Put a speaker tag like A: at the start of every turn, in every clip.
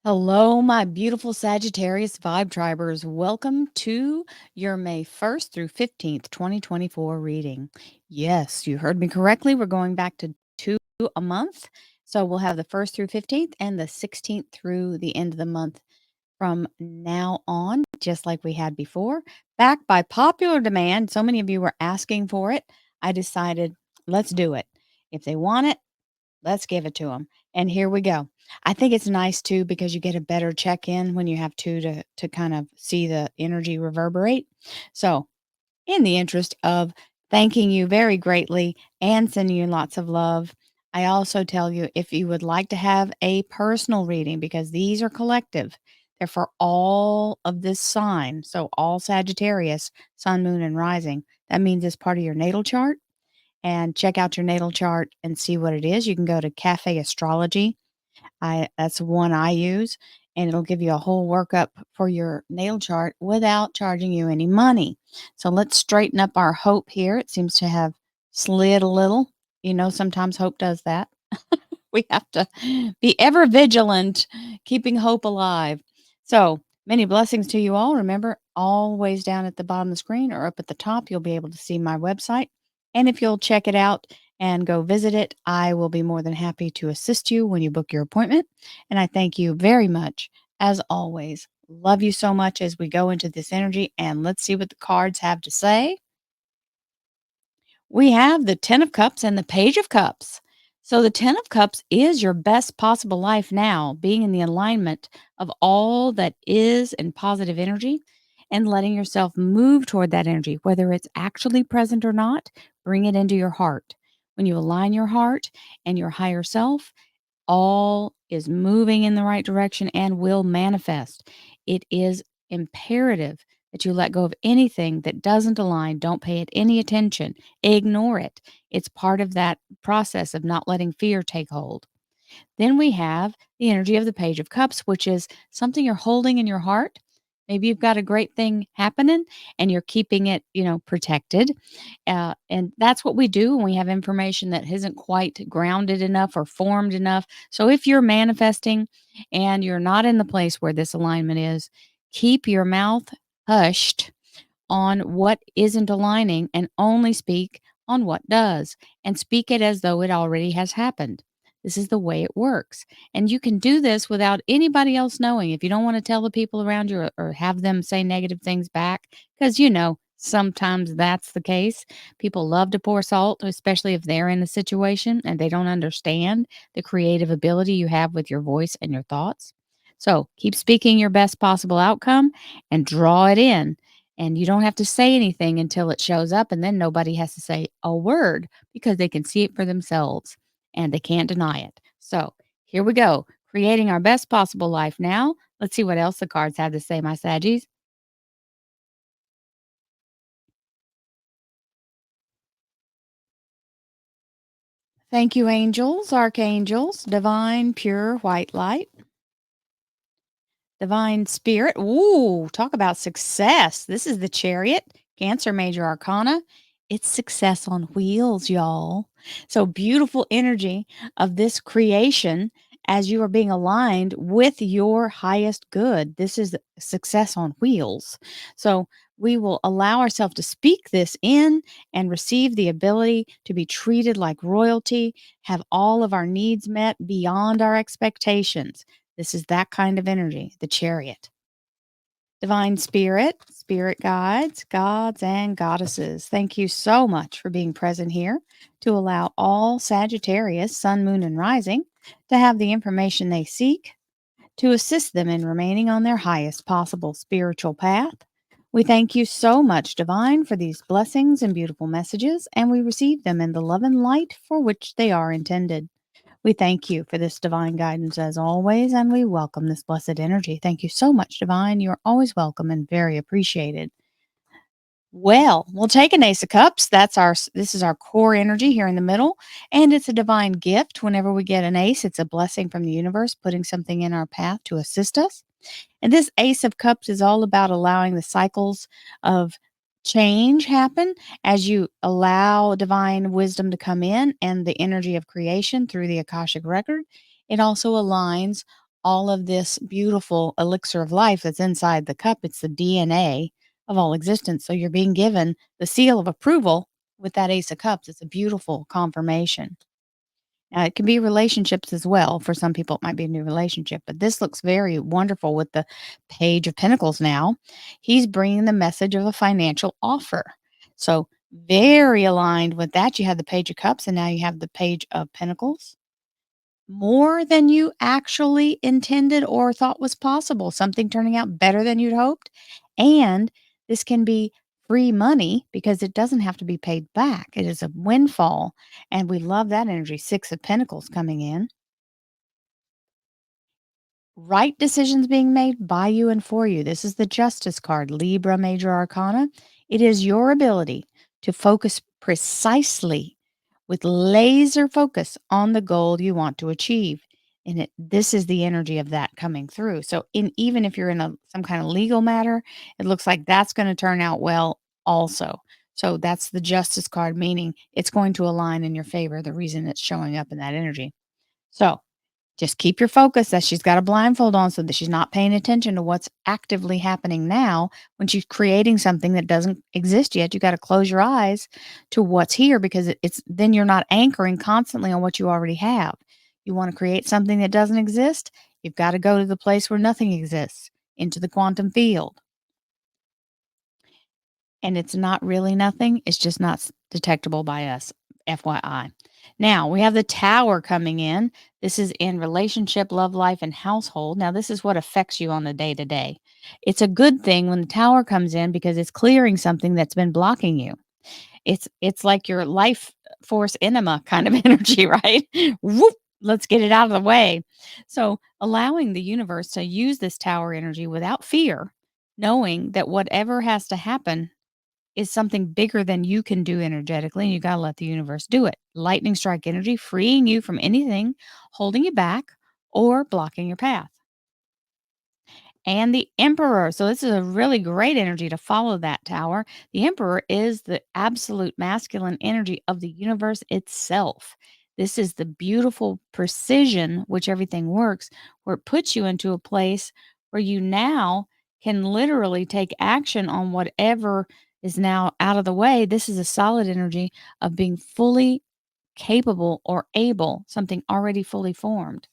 A: Hello, my beautiful Sagittarius Vibe Tribers. Welcome to your May 1st through 15th, 2024 reading. Yes, you heard me correctly. We're going back to two a month. So we'll have the 1st through 15th and the 16th through the end of the month from now on, just like we had before. Back by popular demand. So many of you were asking for it. I decided, let's do it. If they want it, let's give it to them. And here we go. I think it's nice too because you get a better check-in when you have two to kind of see the energy reverberate. So, in the interest of thanking you very greatly and sending you lots of love, I also tell you if you would like to have a personal reading because these are collective. They're for all of this sign. So all Sagittarius, sun, moon, and rising. That means it's part of your natal chart and check out your natal chart and see what it is. You can go to Cafe Astrology. That's one I use, and it'll give you a whole workup for your natal chart without charging you any money. So let's straighten up our hope here. It seems to have slid a little. Sometimes hope does that. We have to be ever vigilant, keeping hope alive. So many blessings to you all. Remember, always down at the bottom of the screen or up at the top, you'll be able to see my website. And if you'll check it out and go visit it, I will be more than happy to assist you when you book your appointment. And I thank you very much, as always. Love you so much as we go into this energy. And let's see what the cards have to say. We have the 10 of Cups and the Page of Cups. So the 10 of Cups is your best possible life now, being in the alignment of all that is in positive energy and letting yourself move toward that energy, whether it's actually present or not, bring it into your heart. When you align your heart and your higher self, all is moving in the right direction and will manifest. It is imperative that you let go of anything that doesn't align. Don't pay it any attention. Ignore it. It's part of that process of not letting fear take hold. Then we have the energy of the Page of Cups, which is something you're holding in your heart. Maybe you've got a great thing happening and you're keeping it, protected. And that's what we do when we have information that isn't quite grounded enough or formed enough. So if you're manifesting and you're not in the place where this alignment is, keep your mouth hushed on what isn't aligning and only speak on what does, and speak it as though it already has happened. This is the way it works. And you can do this without anybody else knowing. If you don't want to tell the people around you or have them say negative things back, because sometimes that's the case. People love to pour salt, especially if they're in a situation and they don't understand the creative ability you have with your voice and your thoughts. So keep speaking your best possible outcome and draw it in. And you don't have to say anything until it shows up, and then nobody has to say a word because they can see it for themselves and they can't deny it. So here we go, creating our best possible life now. Let's see what else the cards have to say, my Saggies. Thank you, angels, archangels, divine, pure white light, divine spirit. Ooh, talk about success. This is the Chariot, Cancer major arcana. It's success on wheels, y'all. So beautiful energy of this creation as you are being aligned with your highest good. This is success on wheels. So we will allow ourselves to speak this in and receive the ability to be treated like royalty, have all of our needs met beyond our expectations. This is that kind of energy, the Chariot. Divine Spirit, spirit guides, gods, and goddesses, thank you so much for being present here to allow all Sagittarius, sun, moon, and rising to have the information they seek to assist them in remaining on their highest possible spiritual path. We thank you so much, Divine, for these blessings and beautiful messages, and we receive them in the love and light for which they are intended. We thank you for this divine guidance as always, and we welcome this blessed energy. Thank you so much, Divine. You're always welcome and very appreciated. Well, we'll take an Ace of Cups. This is our core energy here in the middle, and it's a divine gift. Whenever we get an ace, it's a blessing from the universe, putting something in our path to assist us. And this Ace of Cups is all about allowing the cycles of change happen as you allow divine wisdom to come in and the energy of creation through the Akashic record. It also aligns all of this beautiful elixir of life that's inside the cup. It's the DNA of all existence. So you're being given the seal of approval with that Ace of Cups. It's a beautiful confirmation. Now, it can be relationships as well. For some people, it might be a new relationship, but this looks very wonderful with the Page of Pentacles now. He's bringing the message of a financial offer. So, very aligned with that. You have the Page of Cups, and now you have the Page of Pentacles. More than you actually intended or thought was possible, something turning out better than you'd hoped. And this can be free money because it doesn't have to be paid back. It is a windfall. And we love that energy. Six of Pentacles coming in. Right decisions being made by you and for you. This is the Justice card, Libra Major Arcana. It is your ability to focus precisely with laser focus on the goal you want to achieve. And this is the energy of that coming through. So even if you're in some kind of legal matter, it looks like that's going to turn out well also. So that's the Justice card, meaning it's going to align in your favor, the reason it's showing up in that energy. So just keep your focus that she's got a blindfold on so that she's not paying attention to what's actively happening now when she's creating something that doesn't exist yet. You got to close your eyes to what's here because it's then you're not anchoring constantly on what you already have. You want to create something that doesn't exist, you've got to go to the place where nothing exists, into the quantum field. And it's not really nothing, it's just not detectable by us, FYI. Now, we have the Tower coming in. This is in relationship, love life, and household. Now, this is what affects you on the day to day. It's a good thing when the Tower comes in because it's clearing something that's been blocking you. It's like your life force enema kind of energy, right? Whoop, let's get it out of the way. So, allowing the universe to use this Tower energy without fear, knowing that whatever has to happen is something bigger than you can do energetically, and you gotta let the universe do it. Lightning strike energy, freeing you from anything holding you back or blocking your path. And the Emperor. So this is a really great energy to follow that Tower. The Emperor is the absolute masculine energy of the universe itself. This is the beautiful precision which everything works, where it puts you into a place where you now can literally take action on whatever is now out of the way. This is a solid energy of being fully capable or able, something already fully formed.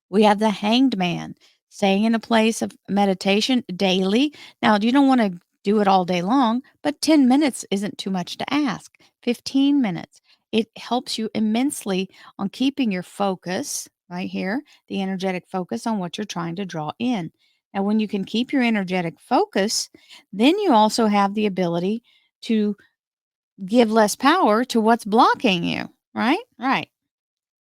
A: We have the Hanged Man, staying in a place of meditation daily. Now, you don't want to do it all day long, but 10 minutes isn't too much to ask. 15 minutes. It helps you immensely on keeping your focus right here, the energetic focus on what you're trying to draw in. Now, when you can keep your energetic focus, then you also have the ability to give less power to what's blocking you, right? Right.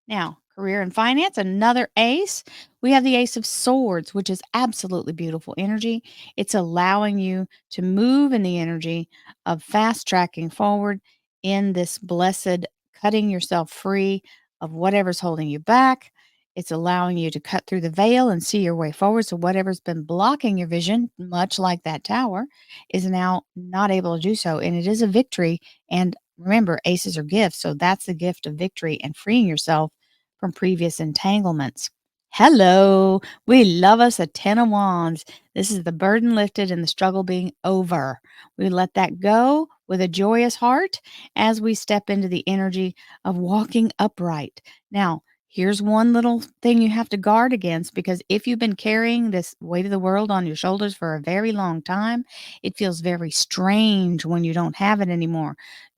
A: Now, career and finance, another ace. We have the Ace of Swords, which is absolutely beautiful energy. It's allowing you to move in the energy of fast tracking forward in this blessed cutting yourself free of whatever's holding you back. It's allowing you to cut through the veil and see your way forward. So, whatever's been blocking your vision, much like that tower, is now not able to do so. And it is a victory. And remember, aces are gifts. So, that's the gift of victory and freeing yourself from previous entanglements. Hello, we love us a 10 of wands. This is the burden lifted and the struggle being over. We let that go with a joyous heart as we step into the energy of walking upright. Now, here's one little thing you have to guard against, because if you've been carrying this weight of the world on your shoulders for a very long time, it feels very strange when you don't have it anymore.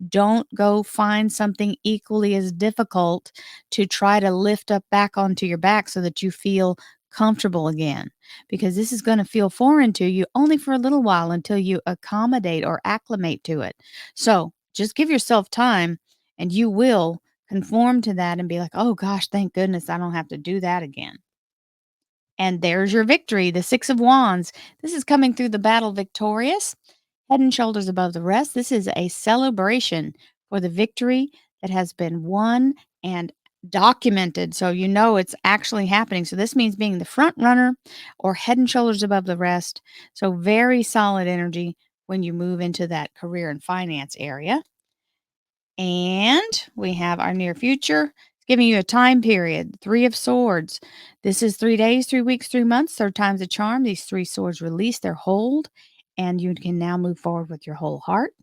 A: Don't go find something equally as difficult to try to lift up back onto your back so that you feel comfortable again, because this is going to feel foreign to you only for a little while until you accommodate or acclimate to it. So just give yourself time and you will conform to that and be like, oh gosh, thank goodness I don't have to do that again. And there's your victory, the Six of Wands. This is coming through the battle victorious, head and shoulders above the rest. This is a celebration for the victory that has been won and documented. So you know it's actually happening. So this means being the front runner or head and shoulders above the rest. So very solid energy when you move into that career and finance area. And we have our near future. It's giving you a time period. 3 of Swords. This is 3 days, 3 weeks, 3 months. Third time's a charm. These 3 swords release their hold, and you can now move forward with your whole heart.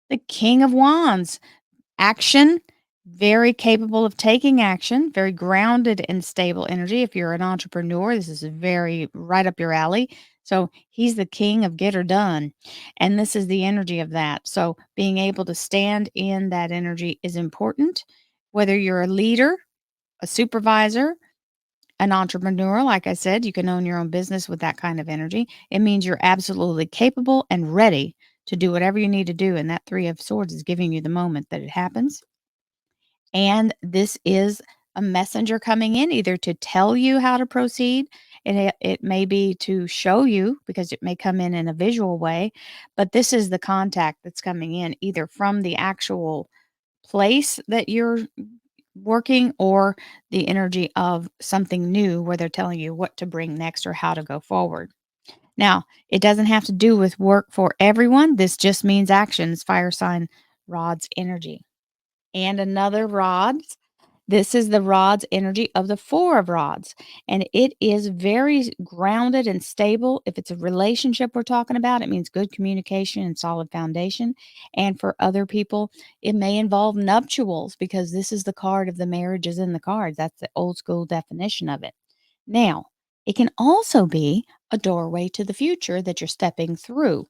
A: The King of Wands. Action, very capable of taking action, very grounded and stable energy. If you're an entrepreneur, this is very right up your alley. So he's the king of get her done. And this is the energy of that. So being able to stand in that energy is important. Whether you're a leader, a supervisor, an entrepreneur, like I said, you can own your own business with that kind of energy. It means you're absolutely capable and ready to do whatever you need to do. And that Three of Swords is giving you the moment that it happens. And this is a messenger coming in either to tell you how to proceed, and it may be to show you because it may come in a visual way, but this is the contact that's coming in either from the actual place that you're working or the energy of something new where they're telling you what to bring next or how to go forward. Now, it doesn't have to do with work for everyone. This just means actions, fire sign rod's energy. And another rods. This is the rods energy of the Four of Rods, and it is very grounded and stable. If it's a relationship we're talking about, it means good communication and solid foundation. And for other people, it may involve nuptials because this is the card of the marriages in the cards. That's the old school definition of it. Now, it can also be a doorway to the future that you're stepping through.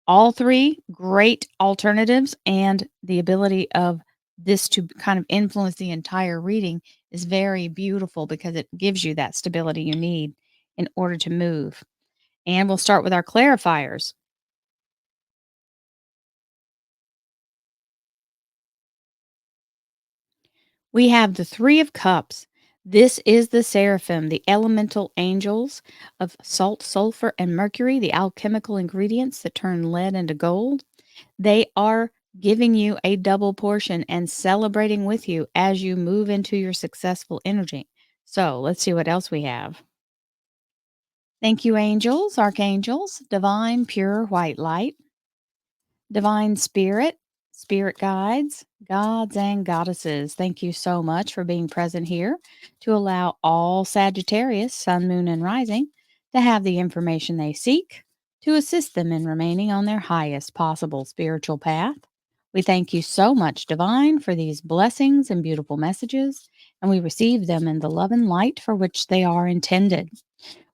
A: All three great alternatives, and the ability of this to kind of influence the entire reading is very beautiful because it gives you that stability you need in order to move. And we'll start with our clarifiers. We have the Three of Cups. This is the seraphim, the elemental angels of salt, sulfur, and mercury, the alchemical ingredients that turn lead into gold. They are giving you a double portion and celebrating with you as you move into your successful energy. So let's see what else we have. Thank you, angels, archangels, divine, pure white light, divine spirit, spirit guides, gods, and goddesses. Thank you so much for being present here to allow all Sagittarius, sun, moon, and rising to have the information they seek to assist them in remaining on their highest possible spiritual path. We thank you so much, Divine, for these blessings and beautiful messages, and we receive them in the love and light for which they are intended.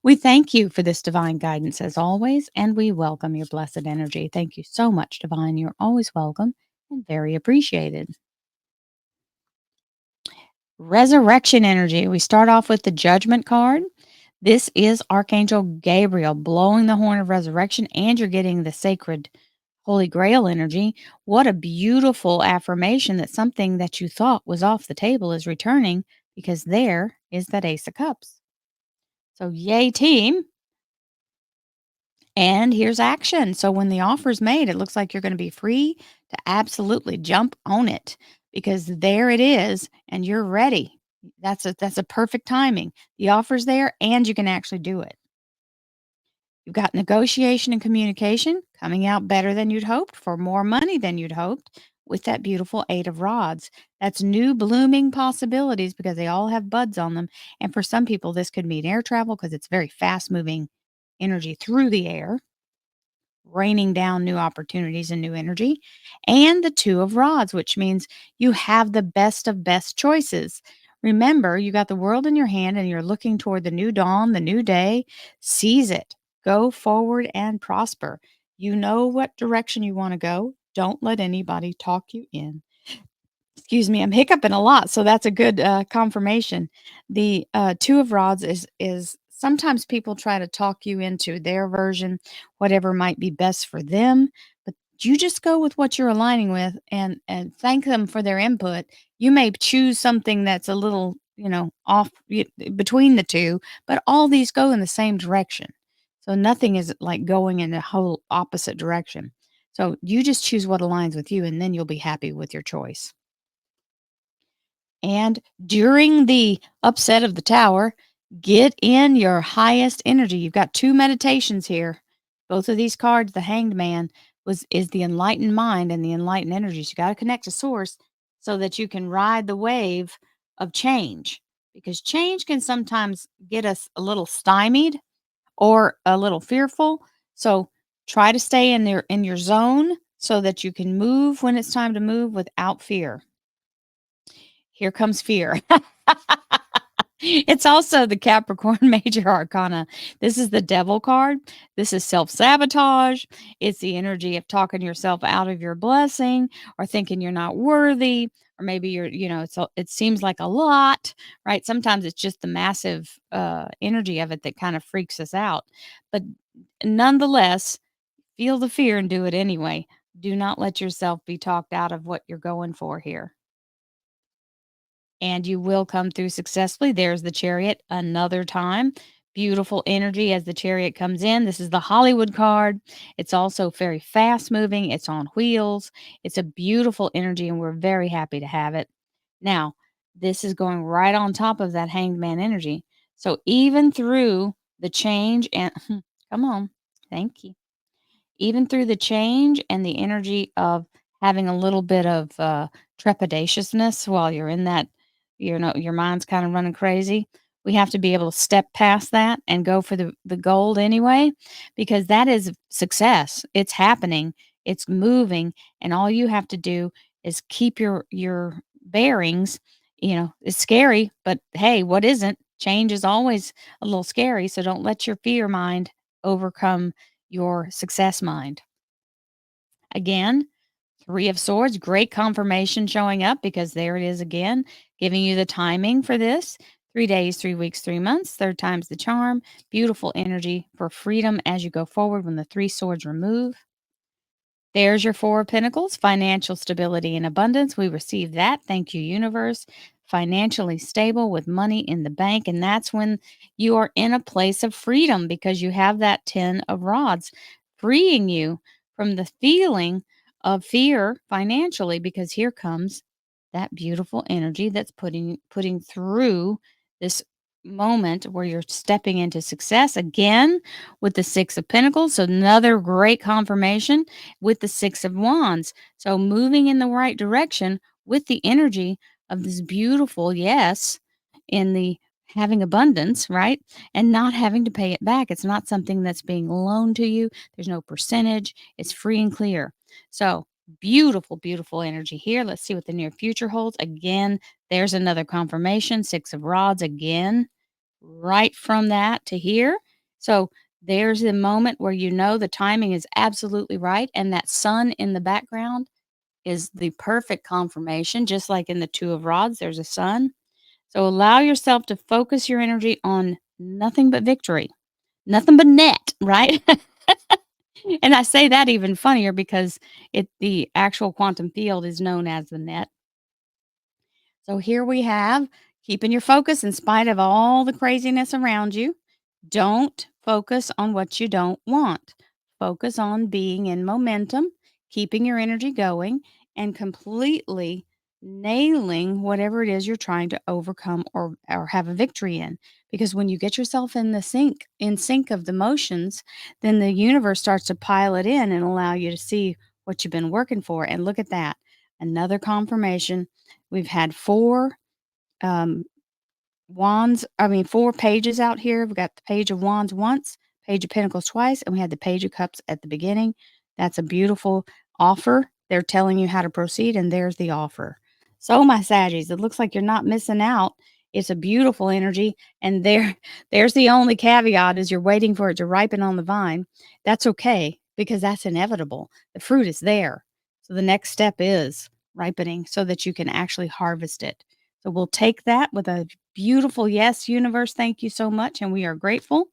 A: We thank you for this divine guidance as always, and we welcome your blessed energy. Thank you so much, Divine. You're always welcome and very appreciated. Resurrection energy. We start off with the Judgment card. This is Archangel Gabriel blowing the horn of resurrection, and you're getting the sacred Holy Grail energy. What a beautiful affirmation that something that you thought was off the table is returning because there is that Ace of Cups. So, yay, team. And here's action. So when the offer's made, it looks like you're going to be free to absolutely jump on it because there it is and you're ready. That's a perfect timing. The offer's there and you can actually do it. You've got negotiation and communication coming out better than you'd hoped for more money than you'd hoped with that beautiful 8 of rods. That's new blooming possibilities because they all have buds on them. And for some people, this could mean air travel because it's very fast moving energy through the air, raining down new opportunities and new energy, and the Two of Rods, which means you have the best of best choices. Remember, you got the world in your hand and you're looking toward the new dawn, the new day. Seize it, go forward and prosper. You know what direction you want to go. Don't let anybody talk you in. Excuse me, I'm hiccuping a lot, so that's a good confirmation. The Two of Rods is sometimes people try to talk you into their version, whatever might be best for them, but you just go with what you're aligning with and thank them for their input. You may choose something that's a little, off between the two, but all these go in the same direction. So nothing is like going in a whole opposite direction. So you just choose what aligns with you, and then you'll be happy with your choice. And during the upset of the tower, get in your highest energy. You've got two meditations here. Both of these cards, the Hanged Man is the enlightened mind and the enlightened energies. You got to connect to source. so that you can ride the wave of change, because change can sometimes get us a little stymied or a little fearful. So try to stay in your zone so that you can move when it's time to move without fear. Here comes fear. It's also the Capricorn major arcana. This is the devil card. This is self-sabotage. It's the energy of talking yourself out of your blessing or thinking you're not worthy, or maybe it seems like a lot, right? Sometimes it's just the massive energy of it that kind of freaks us out. But nonetheless, feel the fear and do it anyway. Do not let yourself be talked out of what you're going for here, and you will come through successfully. There's the Chariot another time. Beautiful energy as the Chariot comes in. This is the Hollywood card. It's also very fast moving. It's on wheels. It's a beautiful energy, and we're very happy to have it. Now, this is going right on top of that Hanged Man energy. So even through the change and come on, thank you, even through the change and the energy of having a little bit of trepidatiousness while you're in that, your mind's kind of running crazy. We have to be able to step past that and go for the gold anyway, because that is success. It's happening, it's moving, and all you have to do is keep your bearings. It's scary, but hey, what isn't? Change is always a little scary, so don't let your fear mind overcome your success mind. Again, Three of Swords, great confirmation showing up, because there it is again, giving you the timing for this. 3 days, 3 weeks, 3 months. Third time's the charm. Beautiful energy for freedom as you go forward when the three swords remove. There's your Four of Pentacles, financial stability and abundance. We received that. Thank you, universe. Financially stable with money in the bank. And that's when you are in a place of freedom, because you have that 10 of rods freeing you from the feeling of fear financially, because here comes that beautiful energy that's putting through this moment where you're stepping into success again with the Six of Pentacles. So another great confirmation with the Six of Wands. So moving in the right direction with the energy of this beautiful yes in the having abundance, right? And not having to pay it back. It's not something that's being loaned to you. There's no percentage. It's free and clear. So beautiful, beautiful energy here. Let's see what the near future holds. Again, there's another confirmation. Six of Rods again, right from that to here. So there's the moment where you know the timing is absolutely right. And that sun in the background is the perfect confirmation. Just like in the Two of Rods, there's a sun. So allow yourself to focus your energy on nothing but victory, nothing but net, right? And I say that even funnier because the actual quantum field is known as the net. So here we have keeping your focus in spite of all the craziness around you. Don't focus on what you don't want. Focus on being in momentum, keeping your energy going, and completely nailing whatever it is you're trying to overcome or have a victory in. Because when you get yourself in sync of the motions, then the universe starts to pile it in and allow you to see what you've been working for. And look at that. Another confirmation. We've had um, four pages out here. We got the Page of Wands once, Page of Pentacles twice, and we had the Page of Cups at the beginning. That's a beautiful offer. They're telling you how to proceed, and there's the offer. So, my Saggies, it looks like you're not missing out. It's a beautiful energy, and there's the only caveat is you're waiting for it to ripen on the vine. That's okay, because that's inevitable. The fruit is there. So the next step is ripening so that you can actually harvest it. So we'll take that with a beautiful yes, universe. Thank you so much. And we are grateful.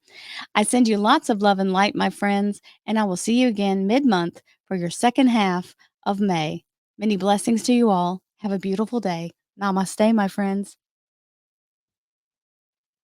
A: I send you lots of love and light, my friends. And I will see you again mid-month for your second half of May. Many blessings to you all. Have a beautiful day. Namaste, my friends.